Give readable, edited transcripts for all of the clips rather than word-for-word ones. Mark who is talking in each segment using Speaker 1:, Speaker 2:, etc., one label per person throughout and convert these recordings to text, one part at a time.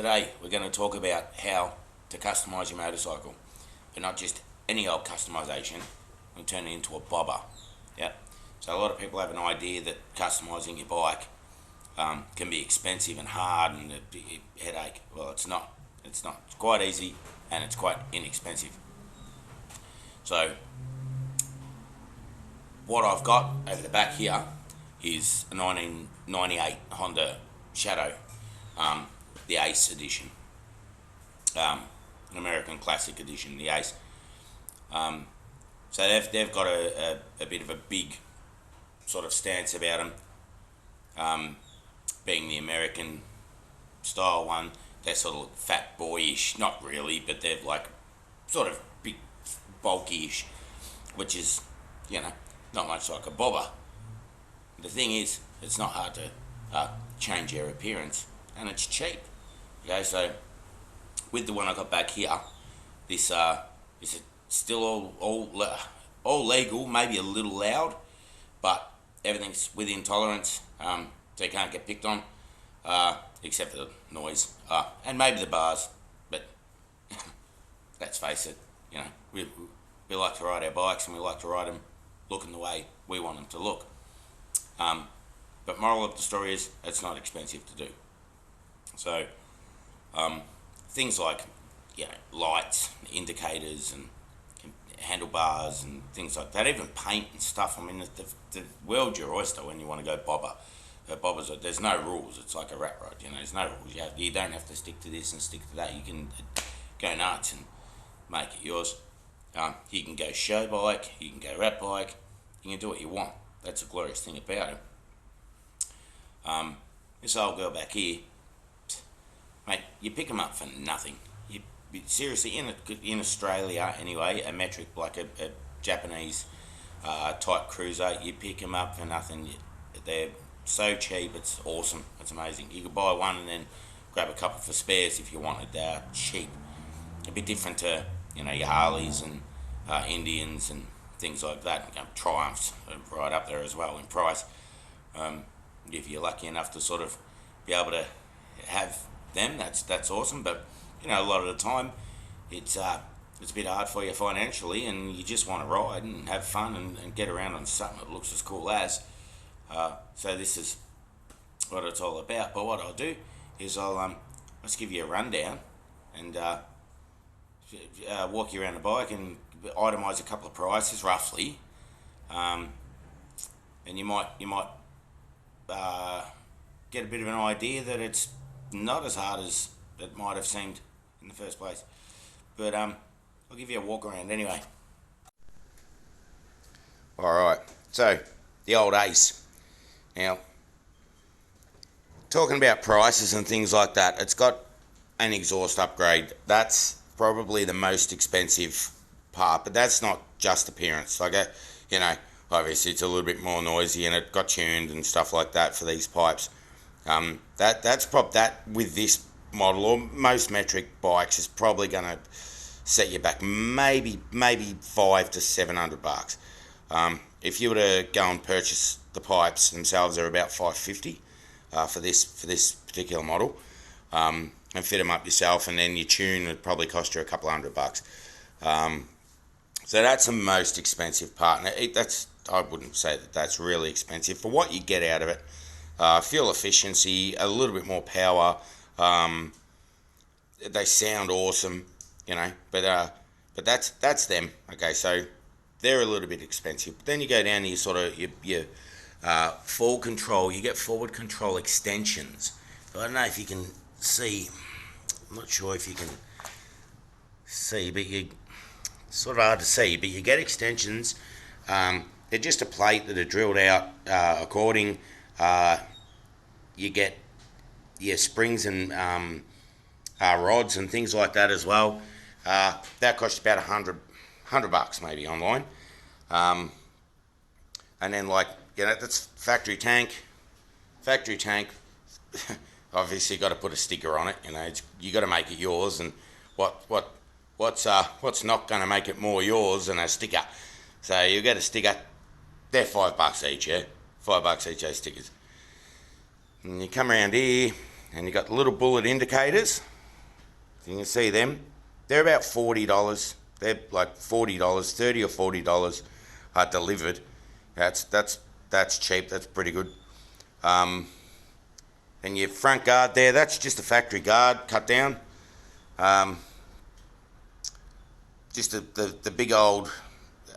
Speaker 1: Today we're going to talk about how to customise your motorcycle, but not just any old customisation. We'll turn it into a bobber. Yeah. So a lot of people have an idea that customising your bike can be expensive and hard and a headache. Well, it's not. It's not. It's quite easy and it's quite inexpensive. So what I've got over the back here is a 1998 Honda Shadow, the Ace edition, an American Classic edition, the Ace. So they've got a bit of a big sort of stance about them, being the American style one. They're sort of fat boyish, not really, but they're like sort of big, bulky-ish, which is, not much like a bobber. The thing is, it's not hard to change their appearance, and it's cheap. Okay, so with the one I got back here, this is still all legal, maybe a little loud, but everything's within tolerance, so you can't get picked on, except for the noise, and maybe the bars, but let's face it, we like to ride our bikes and we like to ride them looking the way we want them to look. But moral of the story is, it's not expensive to do. So things like lights, indicators, and handlebars and things like that, even paint and stuff. I mean, the world's your oyster when you want to go bobber. Bobbers, there's no rules. It's like a rat rod. There's no rules. You don't have to stick to this and stick to that. You can go nuts and make it yours. You can go show bike. You can go rat bike. You can do what you want. That's a glorious thing about it. This old girl back here, mate, you pick them up for nothing. Seriously, in Australia anyway, a metric like a Japanese type cruiser, you pick them up for nothing. They're so cheap, it's awesome, it's amazing. You could buy one and then grab a couple for spares if you wanted. They're cheap. A bit different to your Harleys and Indians and things like that. Triumphs are right up there as well in price. If you're lucky enough to sort of be able to have them, that's awesome. But a lot of the time it's a bit hard for you financially, and you just want to ride and have fun and get around on something that looks as cool as. So this is what it's all about. But what I'll do is I'll just give you a rundown and walk you around the bike and itemise a couple of prices roughly, and you might get a bit of an idea that it's not as hard as it might have seemed in the first place. But I'll give you a walk around anyway. Alright, so the old Ace. Now, talking about prices and things like that, it's got an exhaust upgrade. That's probably the most expensive part, but that's not just appearance. Like, obviously it's a little bit more noisy and it got tuned and stuff like that for these pipes. That with this model or most metric bikes is probably going to set you back maybe $500 to $700. If you were to go and purchase the pipes themselves, they're about $550 for this particular model, and fit them up yourself, and then your tune would probably cost you a couple $100. So that's the most expensive part. Now, I wouldn't say that's really expensive for what you get out of it. Fuel efficiency, a little bit more power. They sound awesome, but that's them. Okay, so they're a little bit expensive. But then you go down to your full control. You get forward control extensions. I don't know if you can see. I'm not sure if you can see, but sort of hard to see. But you get extensions. They're just a plate that are drilled out according. You get your springs and rods and things like that as well. That costs about $100 maybe online. And then that's factory tank. Factory tank. Obviously, got to put a sticker on it. You got to make it yours. And what's not going to make it more yours than a sticker? So you get a sticker. They're $5 each, yeah. $5 each, those stickers. And you come around here, and you got the little bullet indicators. You can see them. They're about $40. They're like $40, $30 or $40 delivered. That's cheap. That's pretty good. And your front guard there, that's just a factory guard cut down. Just the big old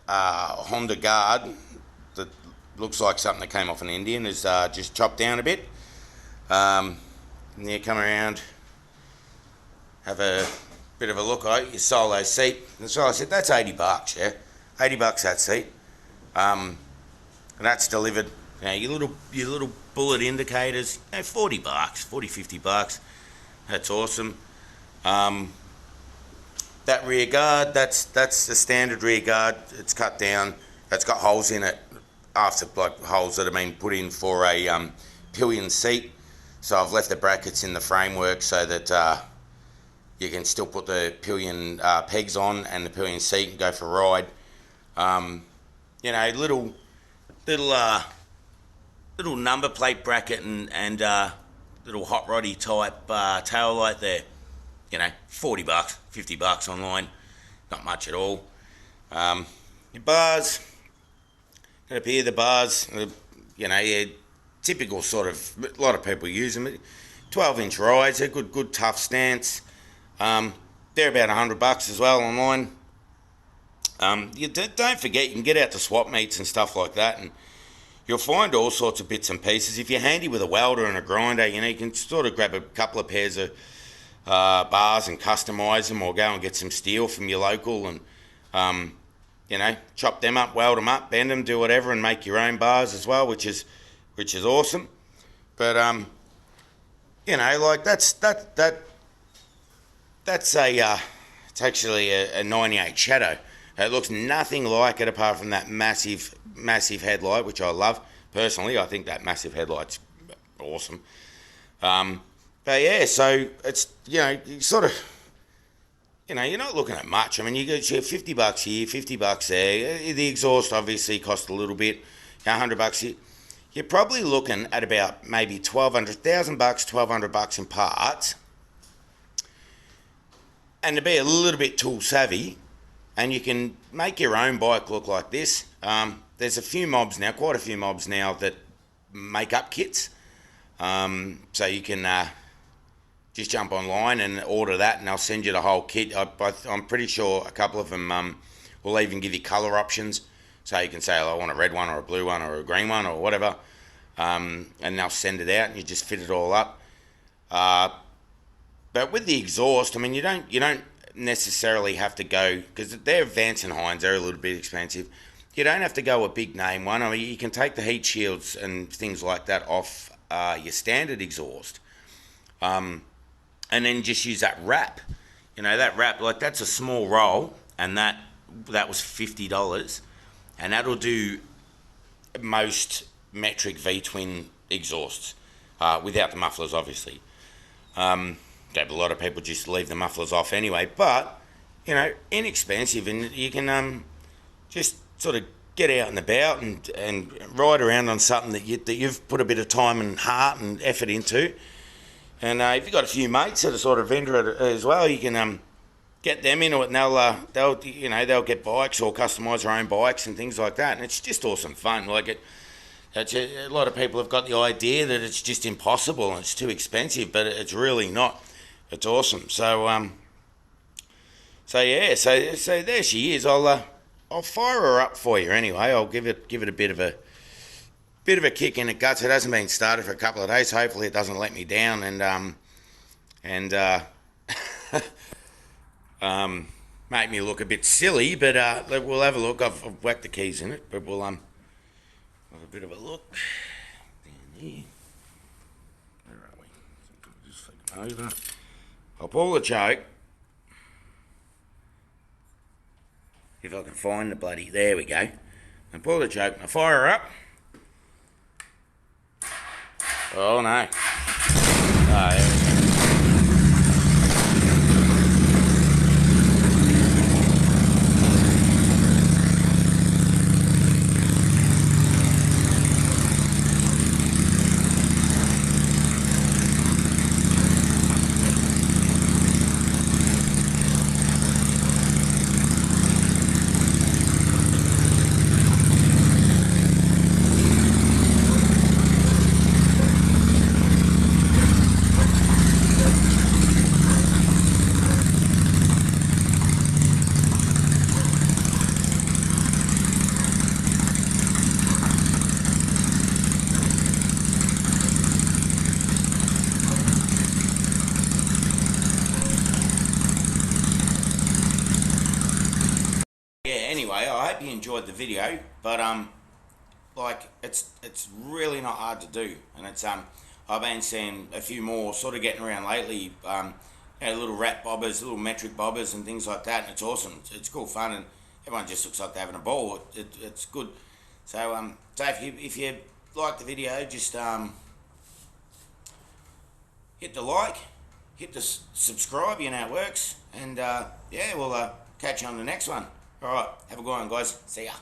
Speaker 1: Honda guard that looks like something that came off an Indian is just chopped down a bit. And you come around, have a bit of a look at your solo seat. And so I said, that's $80, yeah? $80 that seat. And that's delivered. Your little bullet indicators, $40, $50. That's awesome. That rear guard, that's the standard rear guard. It's cut down. It's got holes in it after like holes that have been put in for a pillion seat. So I've left the brackets in the framework so that you can still put the pillion pegs on and the pillion seat and go for a ride. Little number plate bracket and little hot roddy type tail light there. $40, $50 online. Not much at all. Your bars, up here the bars, your typical sort of, a lot of people use them. 12-inch rides, they're good tough stance. They're about $100 as well online. You don't forget, you can get out to swap meets and stuff like that, and you'll find all sorts of bits and pieces. If you're handy with a welder and a grinder, you can sort of grab a couple of pairs of bars and customise them, or go and get some steel from your local and chop them up, weld them up, bend them, do whatever, and make your own bars as well, which is awesome. But like that's it's actually a 98 Shadow. It looks nothing like it apart from that massive headlight, which I love personally. I think that massive headlight's awesome. But yeah, so it's, you sort of, you're not looking at much. I mean, you get your $50 here, $50 there. The exhaust obviously cost a little bit, $100 here. You're probably looking at about maybe $1,200 in parts. And to be a little bit tool savvy, and you can make your own bike look like this. There's quite a few mobs now that make up kits. So you can just jump online and order that, and they'll send you the whole kit. I'm pretty sure a couple of them will even give you colour options. So you can say, I want a red one or a blue one or a green one or whatever. And they'll send it out and you just fit it all up. But with the exhaust, I mean, you don't necessarily have to go, because they're Vance and Hines, they're a little bit expensive. You don't have to go a big name one. I mean, you can take the heat shields and things like that off your standard exhaust. And then just use that wrap. That wrap, like that's a small roll, and that was $50. And that'll do most metric V-twin exhausts, without the mufflers, obviously. A lot of people just leave the mufflers off anyway, but, inexpensive, and you can just sort of get out and about and ride around on something that you've put a bit of time and heart and effort into. And if you've got a few mates that are sort of into it as well, you can get them into it, and they'll get bikes or customise their own bikes and things like that, and it's just awesome fun. Like a lot of people have got the idea that it's just impossible and it's too expensive, but it's really not. It's awesome. So yeah, so there she is. I'll fire her up for you anyway. I'll give it a bit of a kick in the guts. It hasn't been started for a couple of days. Hopefully it doesn't let me down and make me look a bit silly. But we'll have a look. I've whacked the keys in it, but we'll have a bit of a look down there. Where are we? Just flick them over. I'll pull the choke. If I can find the bloody... There we go. And pull the choke and I fire her up. Oh no. Oh, there we go. anyway, I hope you enjoyed the video. But like it's really not hard to do, and it's I've been seeing a few more sort of getting around lately. Little rat bobbers, little metric bobbers, and things like that. And it's awesome. It's cool fun, and everyone just looks like they're having a ball. It's good. So if you like the video, just hit the like, hit the subscribe. You know it works. And yeah, we'll catch you on the next one. All right, have a good one, guys. See ya.